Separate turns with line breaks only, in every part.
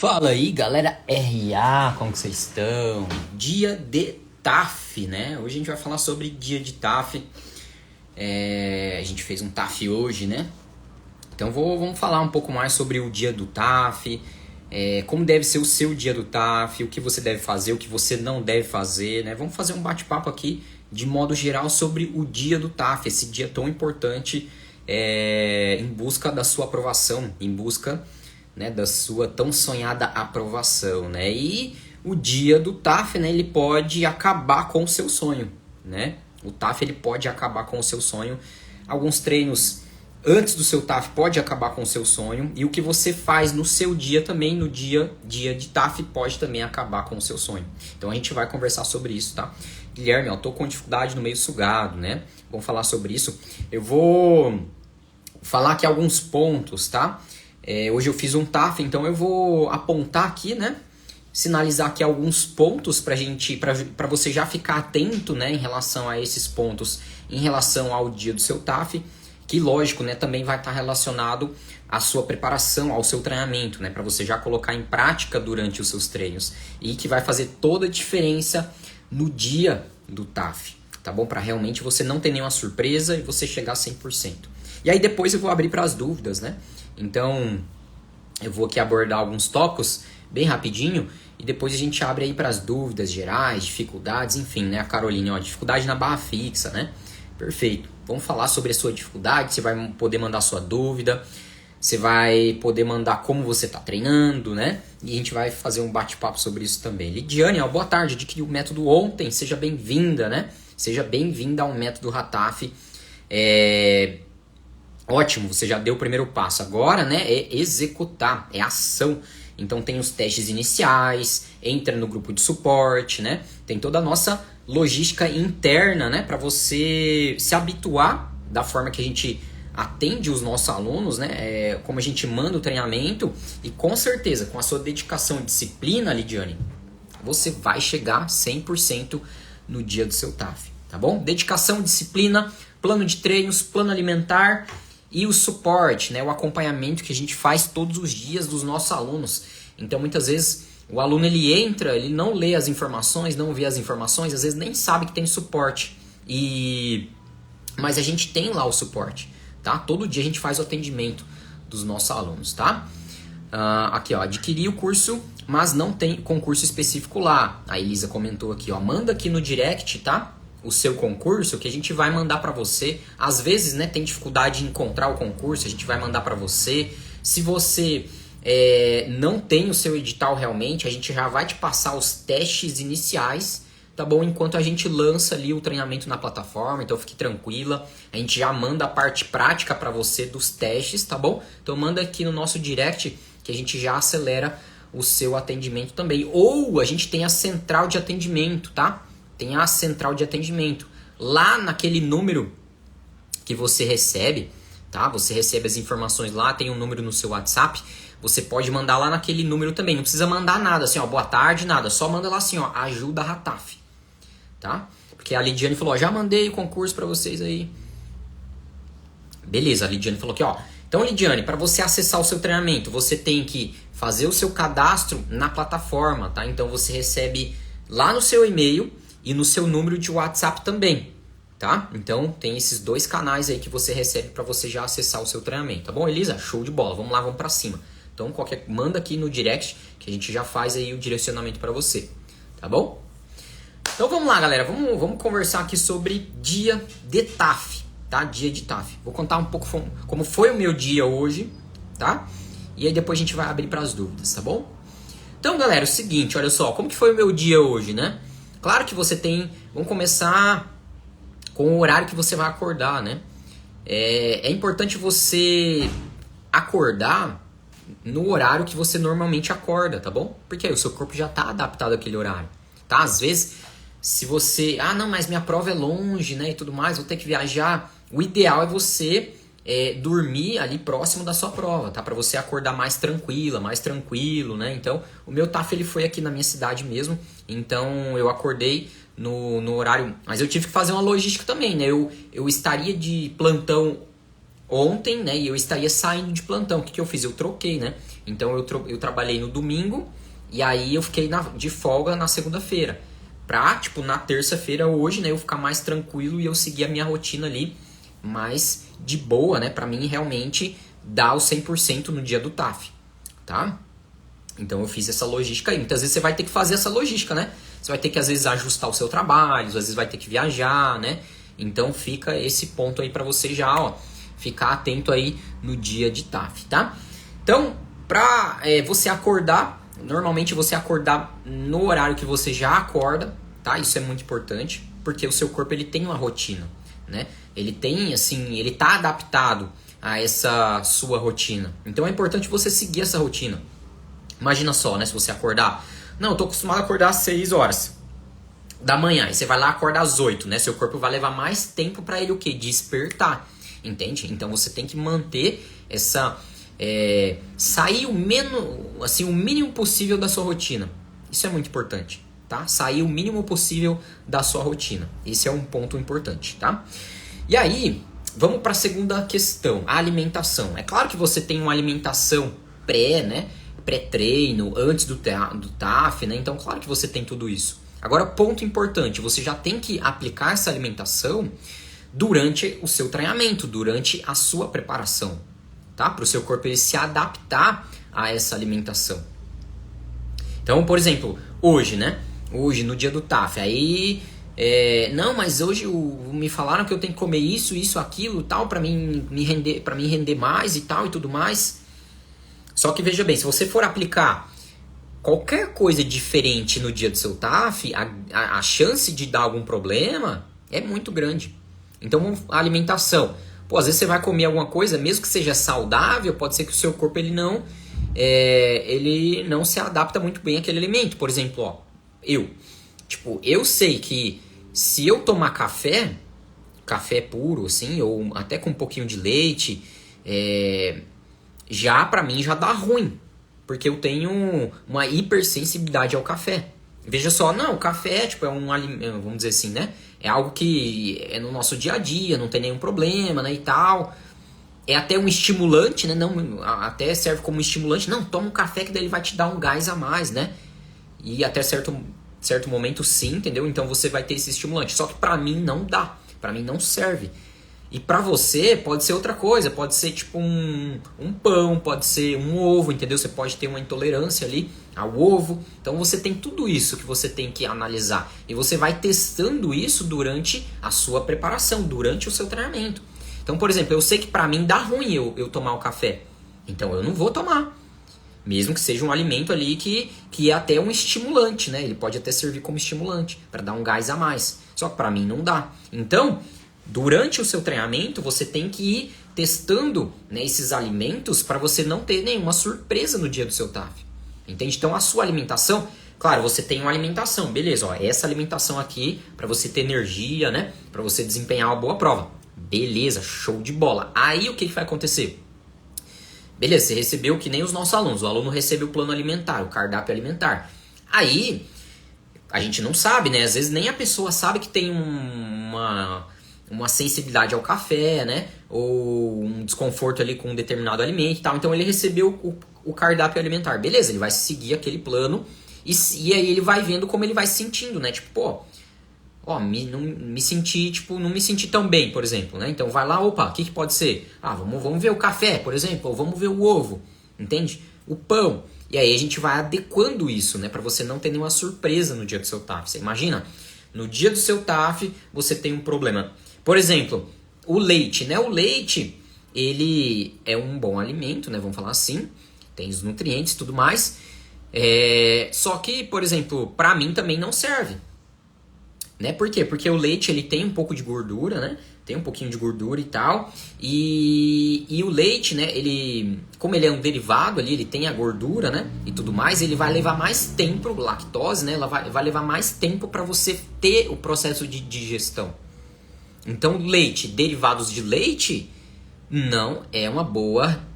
Fala aí, galera RA, como que vocês estão? Dia de TAF, né? Hoje a gente vai falar sobre dia de TAF. A gente fez um TAF hoje, né? Então vamos falar um pouco mais sobre o dia do TAF, como deve ser o seu dia do TAF, o que você deve fazer, o que você não deve fazer, né? Vamos fazer um bate-papo aqui de modo geral sobre o dia do TAF, esse dia tão importante em busca da sua aprovação, em busca, né, da sua tão sonhada aprovação, né? E o dia do TAF, né, ele pode acabar com o seu sonho, né? O TAF ele pode acabar com o seu sonho. Alguns treinos antes do seu TAF pode acabar com o seu sonho, e o que você faz no seu dia também, no dia de TAF, pode também acabar com o seu sonho. Então a gente vai conversar sobre isso, tá? Guilherme, eu tô com dificuldade no meio sugado, né? Vamos falar sobre isso. Eu vou falar aqui alguns pontos, tá? Hoje eu fiz um TAF, então eu vou apontar aqui, né? Sinalizar aqui alguns pontos para você já ficar atento, né, em relação a esses pontos, em relação ao dia do seu TAF, que lógico, né, também vai estar relacionado à sua preparação, ao seu treinamento, né, para você já colocar em prática durante os seus treinos e que vai fazer toda a diferença no dia do TAF, tá bom? Para realmente você não ter nenhuma surpresa e você chegar a 100%. E aí depois eu vou abrir para as dúvidas, né? Então, eu vou aqui abordar alguns tópicos bem rapidinho e depois a gente abre aí para as dúvidas gerais, dificuldades, enfim, né? A Caroline, ó, dificuldade na barra fixa, né? Perfeito. Vamos falar sobre a sua dificuldade, você vai poder mandar sua dúvida, você vai poder mandar como você está treinando, né? E a gente vai fazer um bate-papo sobre isso também. Lidiane, ó, boa tarde, adquiri o método ontem, seja bem-vinda, né? Seja bem-vinda ao método Rataf. Ótimo, você já deu o primeiro passo. Agora, né, é executar, é ação. Então tem os testes iniciais, entra no grupo de suporte, né? Tem toda a nossa logística interna, né, para você se habituar da forma que a gente atende os nossos alunos, né? Como a gente manda o treinamento e com certeza, com a sua dedicação e disciplina, Lidiane, você vai chegar 100% no dia do seu TAF, tá bom? Dedicação, disciplina, plano de treinos, plano alimentar e o suporte, né, o acompanhamento que a gente faz todos os dias dos nossos alunos. Então, muitas vezes, o aluno ele entra, ele não lê as informações, não vê as informações, às vezes nem sabe que tem suporte. Mas a gente tem lá o suporte, tá? Todo dia a gente faz o atendimento dos nossos alunos, tá? Aqui, ó, adquiri o curso, mas não tem concurso específico lá. A Elisa comentou aqui, ó, manda aqui no direct, tá? O seu concurso, que a gente vai mandar para você. Às vezes, né, tem dificuldade em encontrar o concurso, a gente vai mandar para você. Se você não tem o seu edital realmente, a gente já vai te passar os testes iniciais, tá bom? Enquanto a gente lança ali o treinamento na plataforma, então fique tranquila. A gente já manda a parte prática para você dos testes, tá bom? Então manda aqui no nosso direct que a gente já acelera o seu atendimento também. Ou a gente tem a central de atendimento, tá? Tem a central de atendimento. Lá naquele número que você recebe, tá? Você recebe as informações lá, tem um número no seu WhatsApp. Você pode mandar lá naquele número também. Não precisa mandar nada, assim, ó, boa tarde, nada. Só manda lá assim, ó, ajuda Rataf, tá? Porque a Lidiane falou, ó, já mandei o concurso pra vocês aí. Beleza, a Lidiane falou aqui, ó. Então, Lidiane, para você acessar o seu treinamento, você tem que fazer o seu cadastro na plataforma, tá? Então, você recebe lá no seu e-mail e no seu número de WhatsApp também, tá? Então, tem esses dois canais aí que você recebe para você já acessar o seu treinamento, tá bom, Elisa? Show de bola, vamos lá, vamos para cima. Então, manda aqui no direct que a gente já faz aí o direcionamento para você, tá bom? Então, vamos lá, galera, vamos conversar aqui sobre dia de TAF, tá? Dia de TAF. Vou contar um pouco como foi o meu dia hoje, tá? E aí depois a gente vai abrir para as dúvidas, tá bom? Então, galera, é o seguinte, olha só, como que foi o meu dia hoje, né? Claro que você tem... Vamos começar com o horário que você vai acordar, né? É importante você acordar no horário que você normalmente acorda, tá bom? Porque aí o seu corpo já está adaptado àquele horário, tá? Às vezes, se você... Ah, não, mas minha prova é longe, né? E tudo mais, vou ter que viajar. O ideal é você dormir ali próximo da sua prova, tá? Para você acordar mais tranquila, mais tranquilo, né? Então, o meu TAF ele foi aqui na minha cidade mesmo. Então, eu acordei no horário... Mas eu tive que fazer uma logística também, né? Eu estaria de plantão ontem, né, e eu estaria saindo de plantão. O que eu fiz? Eu troquei, né? Então eu trabalhei no domingo e aí eu fiquei de folga na segunda-feira. Pra, tipo, na terça-feira hoje, né, eu ficar mais tranquilo e eu seguir a minha rotina ali mais de boa, né, pra mim realmente dar o 100% no dia do TAF, tá? Então eu fiz essa logística aí. Muitas vezes você vai ter que fazer essa logística, né? Você vai ter que às vezes ajustar o seu trabalho, às vezes vai ter que viajar, né? Então fica esse ponto aí pra você já, ó, ficar atento aí no dia de TAF, tá? Então, pra você acordar, normalmente você acordar no horário que você já acorda, tá? Isso é muito importante, porque o seu corpo ele tem uma rotina, né? Ele tem, assim, ele tá adaptado a essa sua rotina. Então é importante você seguir essa rotina. Imagina só, né? Se você acordar... Não, eu tô acostumado a acordar às 6 horas da manhã. E você vai lá acordar às 8, né? Seu corpo vai levar mais tempo pra ele o quê? Despertar. Entende? Então você tem que manter essa... sair o mínimo possível da sua rotina. Isso é muito importante, tá? Sair o mínimo possível da sua rotina. Esse é um ponto importante, tá? E aí, vamos para a segunda questão, a alimentação. É claro que você tem uma alimentação né? Pré-treino, antes do TAF, né? Então, claro que você tem tudo isso. Agora, ponto importante, você já tem que aplicar essa alimentação durante o seu treinamento, durante a sua preparação, tá? Para o seu corpo ele se adaptar a essa alimentação. Então, por exemplo, hoje, né? Hoje, no dia do TAF, aí... não, mas hoje me falaram que eu tenho que comer isso, aquilo, tal, para me render mais e tal e tudo mais. Só que veja bem, se você for aplicar qualquer coisa diferente no dia do seu TAF, a chance de dar algum problema é muito grande. Então, a alimentação. Pô, às vezes você vai comer alguma coisa, mesmo que seja saudável, pode ser que o seu corpo ele não se adapta muito bem àquele alimento. Por exemplo, ó, eu sei que se eu tomar café puro, assim, ou até com um pouquinho de leite, já pra mim já dá ruim, porque eu tenho uma hipersensibilidade ao café. Veja só, não, o café tipo, é um alimento, vamos dizer assim, né? É algo que é no nosso dia a dia, não tem nenhum problema, né, e tal. É até um estimulante, né? Não, até serve como estimulante. Não, toma um café que daí ele vai te dar um gás a mais, né? E até certo momento sim, entendeu? Então você vai ter esse estimulante. Só que pra mim não dá, pra mim não serve. E pra você pode ser outra coisa, pode ser tipo um pão, pode ser um ovo, entendeu? Você pode ter uma intolerância ali ao ovo. Então você tem tudo isso que você tem que analisar. E você vai testando isso durante a sua preparação, durante o seu treinamento. Então, por exemplo, eu sei que pra mim dá ruim eu tomar o café. Então eu não vou tomar. Mesmo que seja um alimento ali que é até um estimulante, né? Ele pode até servir como estimulante, para dar um gás a mais. Só que pra mim não dá. Então, durante o seu treinamento, você tem que ir testando, né, esses alimentos para você não ter nenhuma surpresa no dia do seu TAF. Entende? Então, a sua alimentação... Claro, você tem uma alimentação, beleza. Ó, essa alimentação aqui para você ter energia, né? Para você desempenhar uma boa prova. Beleza, show de bola. Aí, o que vai acontecer? Beleza, você recebeu que nem os nossos alunos. O aluno recebe o plano alimentar, o cardápio alimentar. Aí, a gente não sabe, né? Às vezes nem a pessoa sabe que tem uma sensibilidade ao café, né? Ou um desconforto ali com um determinado alimento e tal. Então, ele recebeu o cardápio alimentar. Beleza, ele vai seguir aquele plano e aí ele vai vendo como ele vai se sentindo, né? Tipo, pô, não me senti tão bem, por exemplo, né? Então vai lá, opa, o que pode ser? Vamos ver o café, por exemplo, ou vamos ver o ovo, entende? O pão. E aí a gente vai adequando isso, né? Pra você não ter nenhuma surpresa no dia do seu TAF. Você imagina? No dia do seu TAF, você tem um problema. Por exemplo, o leite, né? O leite, ele é um bom alimento, né? Vamos falar assim. Tem os nutrientes e tudo mais. Só que, por exemplo, pra mim também não serve. Né? Por quê? Porque o leite ele tem um pouco de gordura, né? Tem um pouquinho de gordura e tal. E o leite, né? Como ele é um derivado ali, ele tem a gordura, né? E tudo mais, ele vai levar mais tempo, lactose, né? Ela vai levar mais tempo para você ter o processo de digestão. Então, leite, derivados de leite, não é uma boa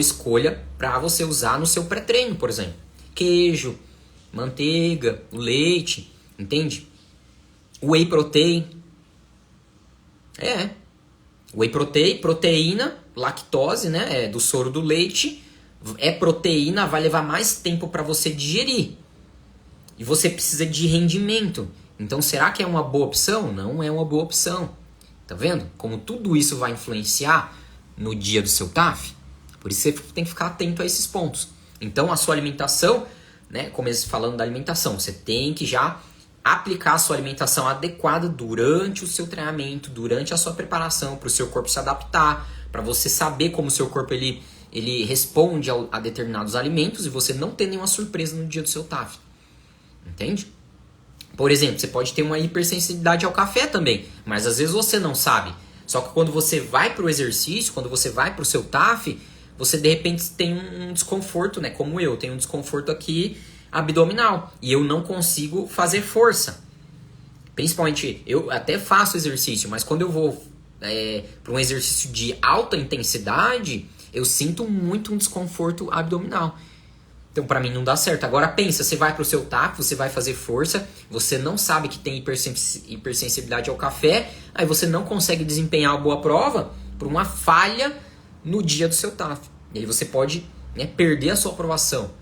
escolha para você usar no seu pré-treino, por exemplo. Queijo, manteiga, o leite, entende? Whey protein. Whey protein, proteína, lactose, né? É do soro do leite. É proteína, vai levar mais tempo para você digerir. E você precisa de rendimento. Então, será que é uma boa opção? Não é uma boa opção. Tá vendo? Como tudo isso vai influenciar no dia do seu TAF. Por isso você tem que ficar atento a esses pontos. Então, a sua alimentação, né? Comecei falando da alimentação. Você tem que já aplicar a sua alimentação adequada durante o seu treinamento, durante a sua preparação, para o seu corpo se adaptar, para você saber como o seu corpo ele responde a determinados alimentos e você não ter nenhuma surpresa no dia do seu TAF. Entende? Por exemplo, você pode ter uma hipersensibilidade ao café também, mas às vezes você não sabe. Só que quando você vai para o exercício, quando você vai para o seu TAF, você de repente tem um desconforto, né? Como eu tenho um desconforto aqui abdominal e eu não consigo fazer força. Principalmente, eu até faço exercício, mas quando eu vou para um exercício de alta intensidade, eu sinto muito um desconforto abdominal. Então, para mim, não dá certo. Agora, pensa, você vai para o seu TAF, você vai fazer força, você não sabe que tem hipersensibilidade ao café, aí você não consegue desempenhar uma boa prova por uma falha no dia do seu TAF. E aí você pode, né, perder a sua aprovação.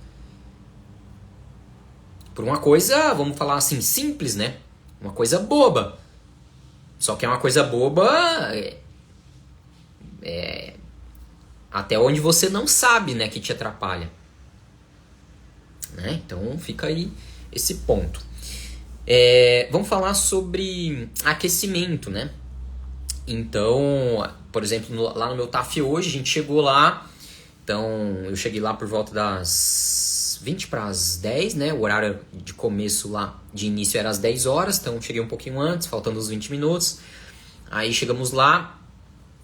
Por uma coisa, vamos falar assim, simples, né? Uma coisa boba. Só que é uma coisa boba até onde você não sabe, né, que te atrapalha. Né? Então fica aí esse ponto. Vamos falar sobre aquecimento, né? Então, por exemplo, lá no meu TAF hoje, a gente chegou lá. Então, eu cheguei lá por volta das 20 para as 10, né? O horário de começo lá, de início era às 10 horas. Então, cheguei um pouquinho antes, faltando uns 20 minutos. Aí chegamos lá,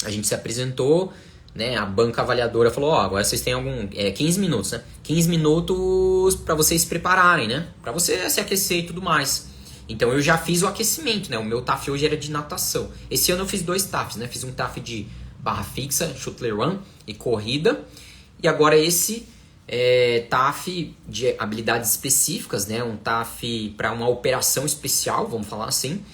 a gente se apresentou, né? A banca avaliadora falou, agora vocês têm 15 minutos, né? 15 minutos para vocês se prepararem, né? Para você se aquecer e tudo mais. Então eu já fiz o aquecimento, né? O meu TAF hoje era de natação. Esse ano eu fiz 2 TAFs, né? Fiz um TAF de barra fixa, shuttle run e corrida. E agora esse TAF de habilidades específicas, né? Um TAF para uma operação especial, vamos falar assim.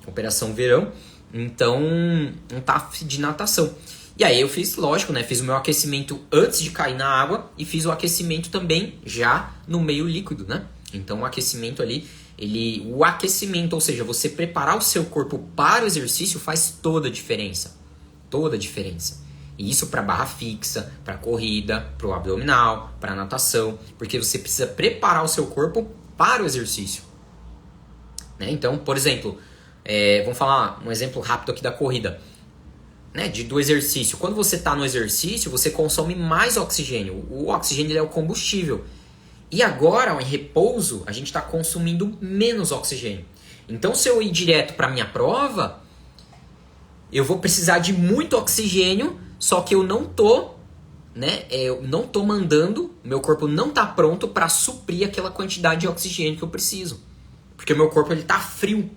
Operação verão. Então, um TAF de natação. E aí eu fiz, lógico, né? Fiz o meu aquecimento antes de cair na água e fiz o aquecimento também já no meio líquido, né? Então o aquecimento ali, o aquecimento, ou seja, você preparar o seu corpo para o exercício faz toda a diferença. Toda a diferença. E isso para barra fixa, para corrida, para o abdominal, para natação, porque você precisa preparar o seu corpo para o exercício. Né? Então, por exemplo, vamos falar um exemplo rápido aqui da corrida. Né, do exercício. Quando você está no exercício, você consome mais oxigênio. O oxigênio é o combustível. E agora, em repouso, a gente está consumindo menos oxigênio. Então, se eu ir direto para a minha prova, eu vou precisar de muito oxigênio, só que eu não tô, né? Eu não tô mandando, meu corpo não está pronto para suprir aquela quantidade de oxigênio que eu preciso. Porque o meu corpo está frio.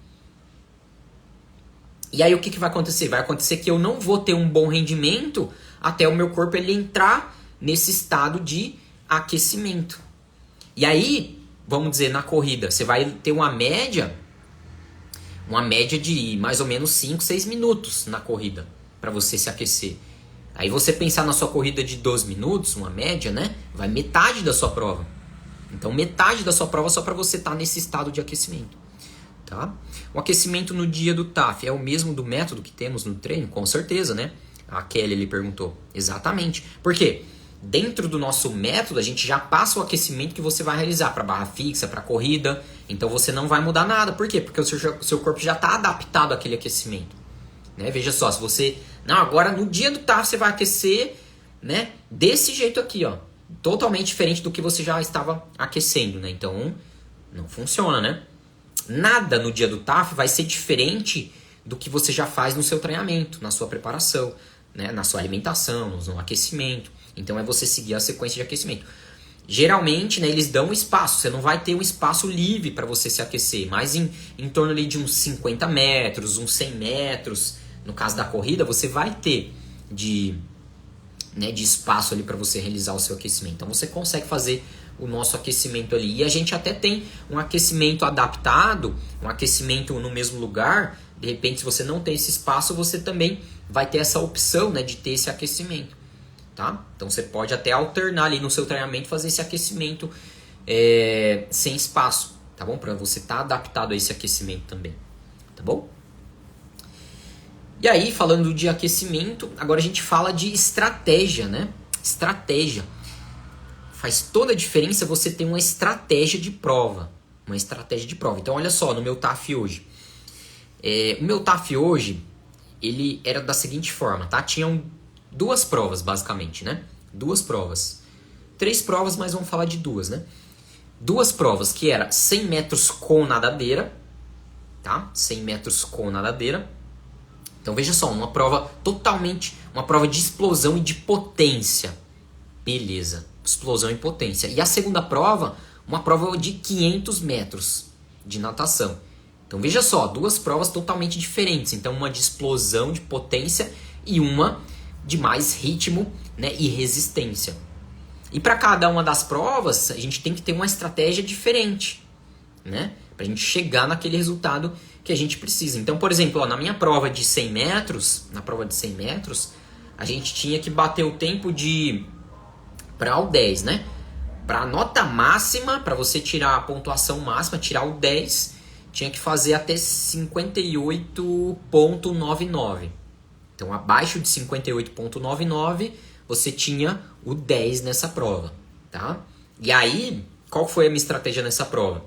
E aí o que vai acontecer? Vai acontecer que eu não vou ter um bom rendimento até o meu corpo ele entrar nesse estado de aquecimento. E aí, vamos dizer, na corrida, você vai ter uma média de mais ou menos 5, 6 minutos na corrida para você se aquecer. Aí você pensar na sua corrida de 12 minutos, uma média, né? Vai metade da sua prova. Então metade da sua prova só para você estar nesse estado de aquecimento. Tá? O aquecimento no dia do TAF é o mesmo do método que temos no treino? Com certeza, né? A Kelly ele perguntou. Exatamente. Por quê? Dentro do nosso método, a gente já passa o aquecimento que você vai realizar para barra fixa, para corrida. Então você não vai mudar nada. Por quê? Porque o seu corpo já está adaptado àquele aquecimento. Né? Veja só, se você... Não, agora no dia do TAF você vai aquecer, né? Desse jeito aqui, ó. Totalmente diferente do que você já estava aquecendo, né? Então, não funciona, né? Nada no dia do TAF vai ser diferente do que você já faz no seu treinamento, na sua preparação, né? Na sua alimentação, no aquecimento. Então é você seguir a sequência de aquecimento. Geralmente, né, eles dão espaço, você não vai ter um espaço livre para você se aquecer, mas em torno ali de uns 50 metros, uns 100 metros, no caso da corrida, você vai ter de espaço ali para você realizar o seu aquecimento. Então você consegue fazer o nosso aquecimento ali. E a gente até tem um aquecimento adaptado, um aquecimento no mesmo lugar. De repente, se você não tem esse espaço, você também vai ter essa opção, né, de ter esse aquecimento. Tá? Então você pode até alternar ali no seu treinamento, fazer esse aquecimento sem espaço, tá bom? Para você estar adaptado a esse aquecimento também, tá bom? E aí, falando de aquecimento, agora a gente fala de estratégia, né? Estratégia. Faz toda a diferença você ter uma estratégia de prova. Uma estratégia de prova. Então, olha só, no meu TAF hoje. O meu TAF hoje, ele era da seguinte forma, tá? Tinham 2 provas, basicamente, né? 2 provas. 3 provas, mas vamos falar de 2, né? 2 provas, que era 100 metros com nadadeira, tá? 100 metros com nadadeira. Então, veja só, uma prova uma prova de explosão e de potência. Beleza, explosão e potência. E a segunda prova, uma prova de 500 metros de natação. Então, veja só, 2 provas totalmente diferentes. Então, uma de explosão, de potência e uma de mais ritmo, né, e resistência. E para cada uma das provas, a gente tem que ter uma estratégia diferente, né? Para a gente chegar naquele resultado que a gente precisa. Então, por exemplo, ó, na minha prova de 100 metros, a gente tinha que bater o tempo para o 10, né? Para a nota máxima, para você tirar a pontuação máxima, tirar o 10, tinha que fazer até 58,99. Então, abaixo de 58,99, você tinha o 10 nessa prova, tá? E aí, qual foi a minha estratégia nessa prova?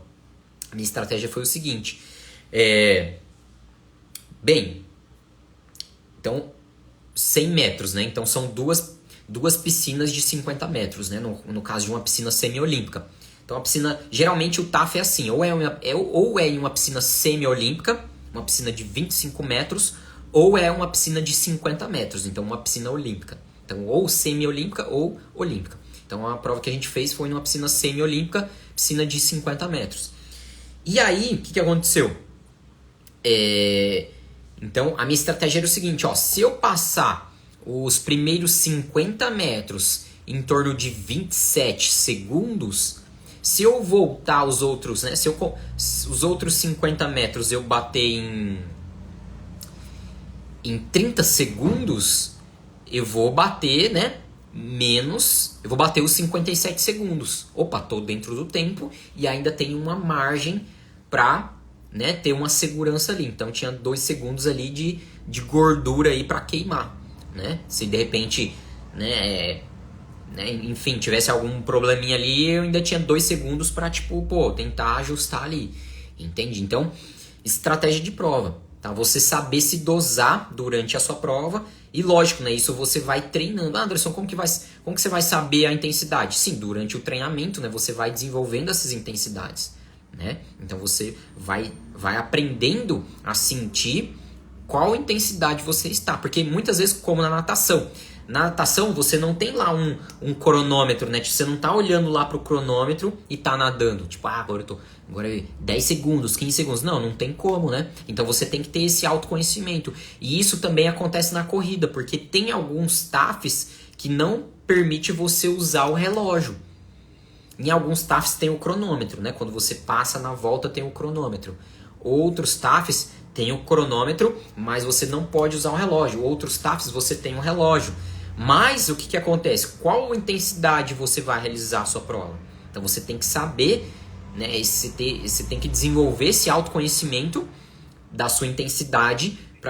A minha estratégia foi o seguinte. Então, 100 metros, né? Então, são duas piscinas de 50 metros, né? No caso de uma piscina semiolímpica. Então, a piscina, geralmente o TAF é assim, ou é em uma piscina semiolímpica, uma piscina de 25 metros, ou é uma piscina de 50 metros, então uma piscina olímpica. Então, ou semiolímpica ou olímpica. Então, a prova que a gente fez foi numa piscina semiolímpica, piscina de 50 metros. E aí, o que aconteceu? Então, a minha estratégia era o seguinte, ó, se eu passar os primeiros 50 metros em torno de 27 segundos, se eu voltar os outros, né, os outros 50 metros eu bater em 30 segundos, eu vou bater, né, eu vou bater os 57 segundos. Opa, tô dentro do tempo e ainda tenho uma margem para, né, ter uma segurança ali. Então tinha 2 segundos ali de gordura aí para queimar, né? Se de repente, enfim, tivesse algum probleminha ali, eu ainda tinha 2 segundos para tentar ajustar ali. Entende? Então, estratégia de prova, tá? Você saber se dosar durante a sua prova. E lógico, né? Isso você vai treinando. Anderson, como que você vai saber a intensidade? Sim, durante o treinamento, né? Você vai desenvolvendo essas intensidades, né? Então você vai aprendendo a sentir qual intensidade você está. Porque muitas vezes, como na natação, você não tem lá um cronômetro, né? Você não tá olhando lá pro cronômetro e tá nadando. Agora 10 segundos, 15 segundos. Não tem como, né? Então você tem que ter esse autoconhecimento. E isso também acontece na corrida, porque tem alguns TAFs que não permite você usar o relógio. Em alguns TAFs tem o cronômetro, né? Quando você passa na volta tem o cronômetro. Outros TAFs tem o cronômetro, mas você não pode usar o relógio. Outros TAFs você tem o relógio. Mas o que acontece? Qual intensidade você vai realizar a sua prova? Então você tem que saber, né? Você tem que desenvolver esse autoconhecimento da sua intensidade